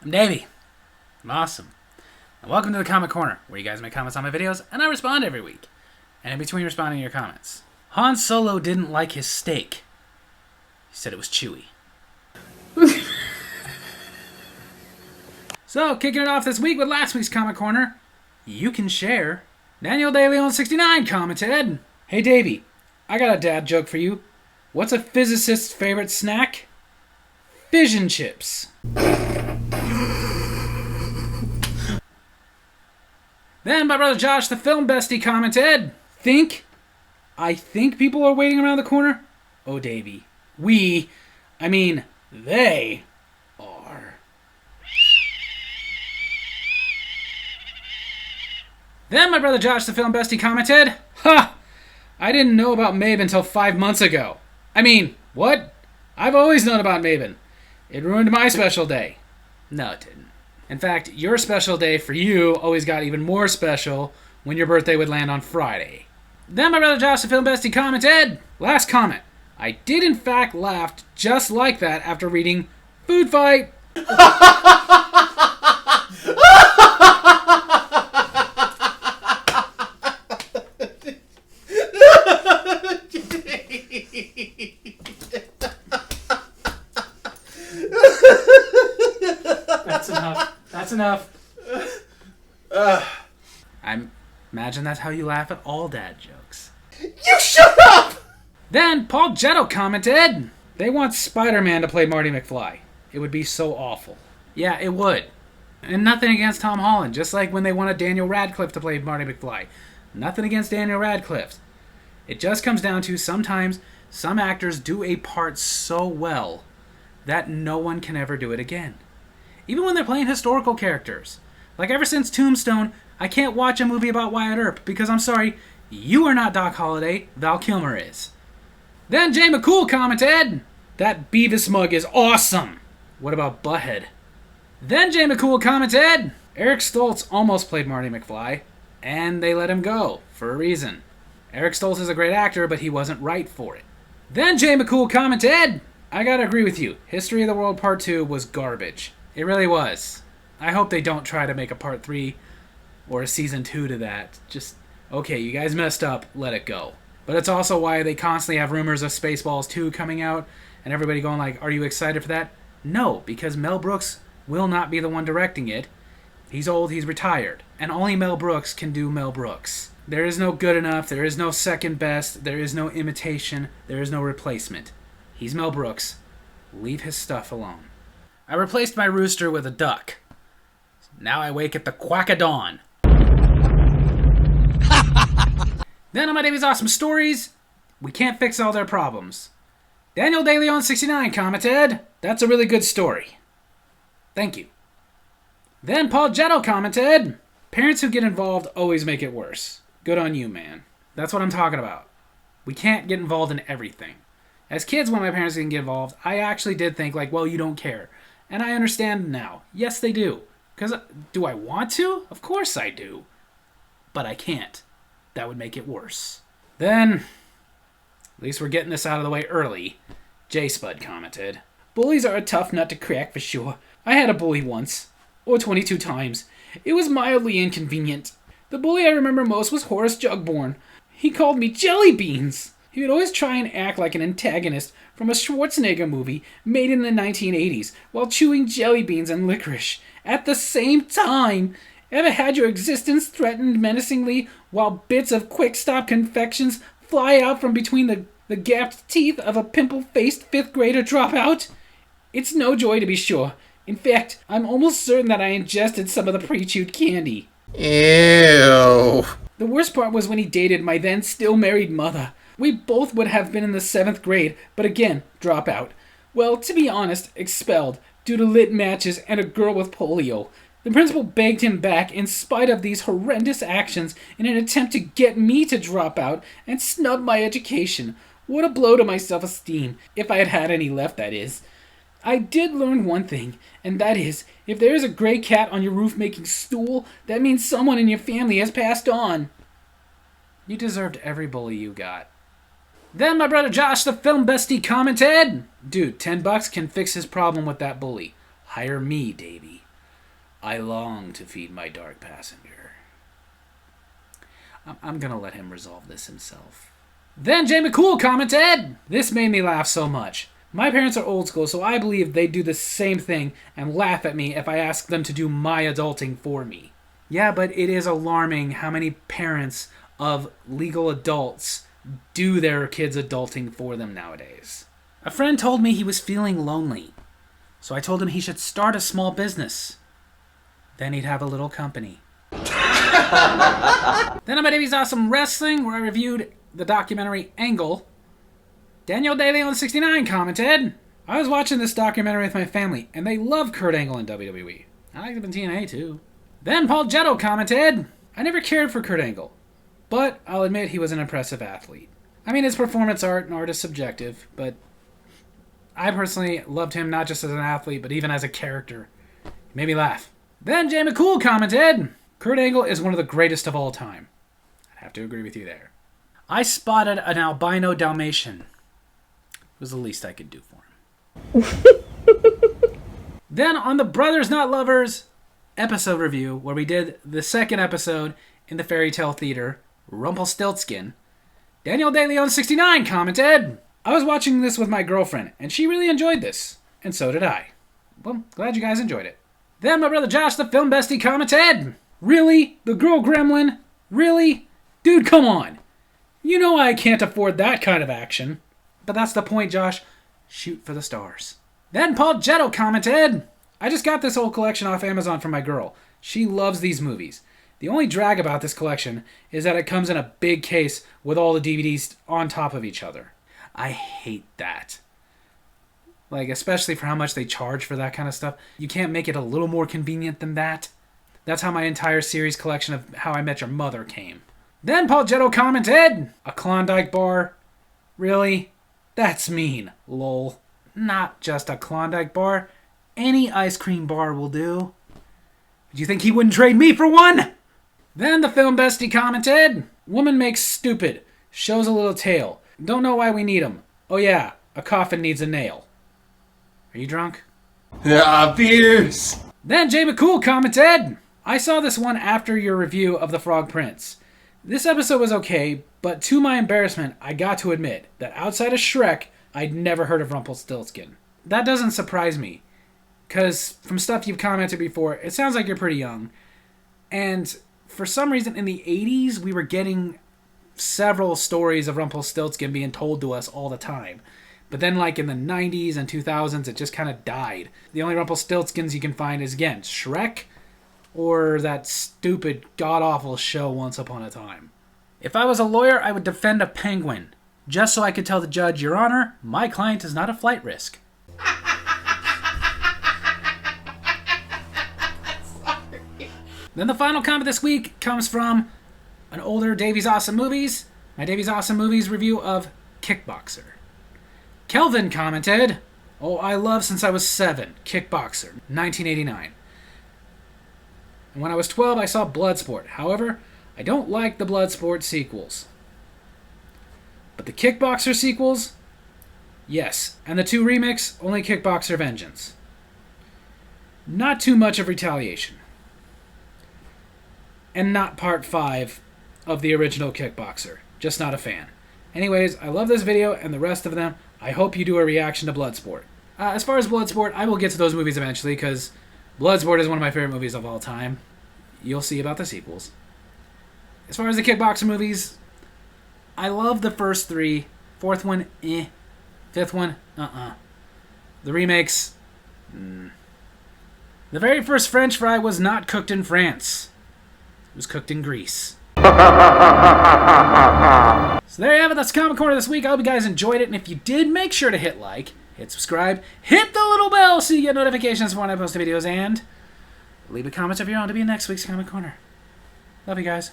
I'm Davey. I'm awesome. And welcome to the Comic Corner, where you guys make comments on my videos, and I respond every week. And in between responding to your comments, Han Solo didn't like his steak. He said it was chewy. So, kicking it off this week with last week's Comic Corner, you can share. Daniel DeLeon69 commented, "Hey Davey, I got a dad joke for you. What's a physicist's favorite snack? Fission chips." Then my brother Josh, the film bestie, commented, I think people are waiting around the corner? Oh, Davey. They are. Then my brother Josh, the film bestie, commented, I didn't know about Maeve until 5 months ago. What? I've always known about Maven. It ruined my special day. No, it didn't. In fact, your special day for you always got even more special when your birthday would land on Friday. Then my brother Josh, the film bestie, commented, last comment, I did in fact laugh just like that after reading Food Fight. That's enough. I imagine that's how you laugh at all dad jokes. You shut up! Then Paul Jetto commented, they want Spider-Man to play Marty McFly. It would be so awful. Yeah, it would. And nothing against Tom Holland, just like when they wanted Daniel Radcliffe to play Marty McFly. Nothing against Daniel Radcliffe. It just comes down to sometimes some actors do a part so well that no one can ever do it again. Even when they're playing historical characters. Like ever since Tombstone, I can't watch a movie about Wyatt Earp because I'm sorry, you are not Doc Holliday, Val Kilmer is. Then Jay McCool commented, that Beavis mug is awesome. What about Butthead? Then Jay McCool commented, Eric Stoltz almost played Marty McFly, and they let him go, for a reason. Eric Stoltz is a great actor, but he wasn't right for it. Then Jay McCool commented, I gotta agree with you, History of the World Part 2 was garbage. It really was. I hope they don't try to make a part 3 or a season 2 to that. Just, okay, you guys messed up, let it go. But it's also why they constantly have rumors of Spaceballs 2 coming out, and everybody going like, are you excited for that? No, because Mel Brooks will not be the one directing it. He's old, he's retired. And only Mel Brooks can do Mel Brooks. There is no good enough, there is no second best, there is no imitation, there is no replacement. He's Mel Brooks. Leave his stuff alone. I replaced my rooster with a duck. Now I wake at the quack of dawn. Then on my Davy's Awesome Stories, we can't fix all their problems. Daniel DeLeon69 commented, that's a really good story. Thank you. Then Paul Jetto commented, parents who get involved always make it worse. Good on you, man. That's what I'm talking about. We can't get involved in everything. As kids, when my parents didn't get involved, I actually did think like, well, you don't care. And I understand now. Yes, they do. Because do I want to? Of course I do. But I can't. That would make it worse. Then, at least we're getting this out of the way early, J Spud commented, bullies are a tough nut to crack for sure. I had a bully once. Or 22 times. It was mildly inconvenient. The bully I remember most was Horace Jugborn. He called me Jelly Beans. He would always try and act like an antagonist from a Schwarzenegger movie made in the 1980s while chewing jelly beans and licorice at the same time. Ever had your existence threatened menacingly while bits of Quick Stop confections fly out from between the gapped teeth of a pimple-faced fifth grader dropout? It's no joy to be sure. In fact, I'm almost certain that I ingested some of the pre-chewed candy. Ew. The worst part was when he dated my then still married mother. We both would have been in the 7th grade, but again, drop out. Well, to be honest, expelled, due to lit matches and a girl with polio. The principal begged him back in spite of these horrendous actions in an attempt to get me to drop out and snub my education. What a blow to my self-esteem, if I had had any left, that is. I did learn one thing, and that is, if there is a gray cat on your roof making stool, that means someone in your family has passed on. You deserved every bully you got. Then my brother Josh, the film bestie, commented, dude, $10 can fix his problem with that bully. Hire me, Davey. I long to feed my dark passenger. I'm gonna let him resolve this himself. Then Jay McCool commented, "This made me laugh so much. My parents are old school, so I believe they'd do the same thing and laugh at me if I asked them to do my adulting for me." Yeah, but it is alarming how many parents of legal adults do their kids' adulting for them nowadays. A friend told me he was feeling lonely, so I told him he should start a small business. Then he'd have a little company. Then on my Davy's Awesome Wrestling, where I reviewed the documentary Angle, Daniel De Leon 69 commented, "I was watching this documentary with my family, and they love Kurt Angle in WWE. I like him in TNA too." Then Paul Jetto commented, "I never cared for Kurt Angle, but I'll admit he was an impressive athlete. I mean, it's performance art and art is subjective, but I personally loved him not just as an athlete, but even as a character. He made me laugh." Then Jay McCool commented, "Kurt Angle is one of the greatest of all time." I'd have to agree with you there. "I spotted an albino Dalmatian. It was the least I could do for him." Then on the Brothers Not Lovers episode review, where we did the second episode in the Fairy Tale Theater, Rumpelstiltskin, Daniel De Leon 69 commented, "I was watching this with my girlfriend, and she really enjoyed this, and so did I." Well, glad you guys enjoyed it. Then my brother Josh, the film bestie, commented, "Really? The girl gremlin? Really? Dude, come on. You know I can't afford that kind of action." But that's the point, Josh. Shoot for the stars. Then Paul Jetto commented, "I just got this whole collection off Amazon for my girl. She loves these movies. The only drag about this collection is that it comes in a big case with all the DVDs on top of each other. I hate that. Like, especially for how much they charge for that kind of stuff. You can't make it a little more convenient than that. That's how my entire series collection of How I Met Your Mother came." Then Paul Jetto commented, "A Klondike bar? Really? That's mean, lol. Not just a Klondike bar. Any ice cream bar will do. Do you think he wouldn't trade me for one?" Then the film bestie commented, "Woman makes stupid. Shows a little tail. Don't know why we need 'em. Oh yeah, a coffin needs a nail." Are you drunk? Beers. Then Jay McCool commented, "I saw this one after your review of The Frog Prince. This episode was okay, but to my embarrassment, I got to admit that outside of Shrek, I'd never heard of Rumpelstiltskin." That doesn't surprise me, because from stuff you've commented before, it sounds like you're pretty young. And for some reason, in the 80s, we were getting several stories of Rumpelstiltskin being told to us all the time. But then, like, in the 90s and 2000s, it just kind of died. The only Rumpelstiltskins you can find is, again, Shrek or that stupid, god-awful show Once Upon a Time. If I was a lawyer, I would defend a penguin, just so I could tell the judge, "Your Honor, my client is not a flight risk." Then the final comment this week comes from an older Davy's Awesome Movies, my Davy's Awesome Movies review of Kickboxer. Kelvin commented, "Oh, I love Since I Was 7, Kickboxer, 1989. And when I was 12, I saw Bloodsport. However, I don't like the Bloodsport sequels. But the Kickboxer sequels, yes. And the 2 remakes, only Kickboxer Vengeance. Not too much of Retaliation. And not part 5 of the original Kickboxer. Just not a fan. Anyways, I love this video and the rest of them. I hope you do a reaction to Bloodsport." As far as Bloodsport, I will get to those movies eventually, because Bloodsport is one of my favorite movies of all time. You'll see about the sequels. As far as the Kickboxer movies, I love the first 3. 4th one, eh. 5th one, The remakes, The very first French fry was not cooked in France. It was cooked in Greece. So there you have it. That's Comic Corner this week. I hope you guys enjoyed it. And if you did, make sure to hit like, hit subscribe, hit the little bell so you get notifications when I post videos, and leave a comment of your own to be in next week's Comic Corner. Love you guys.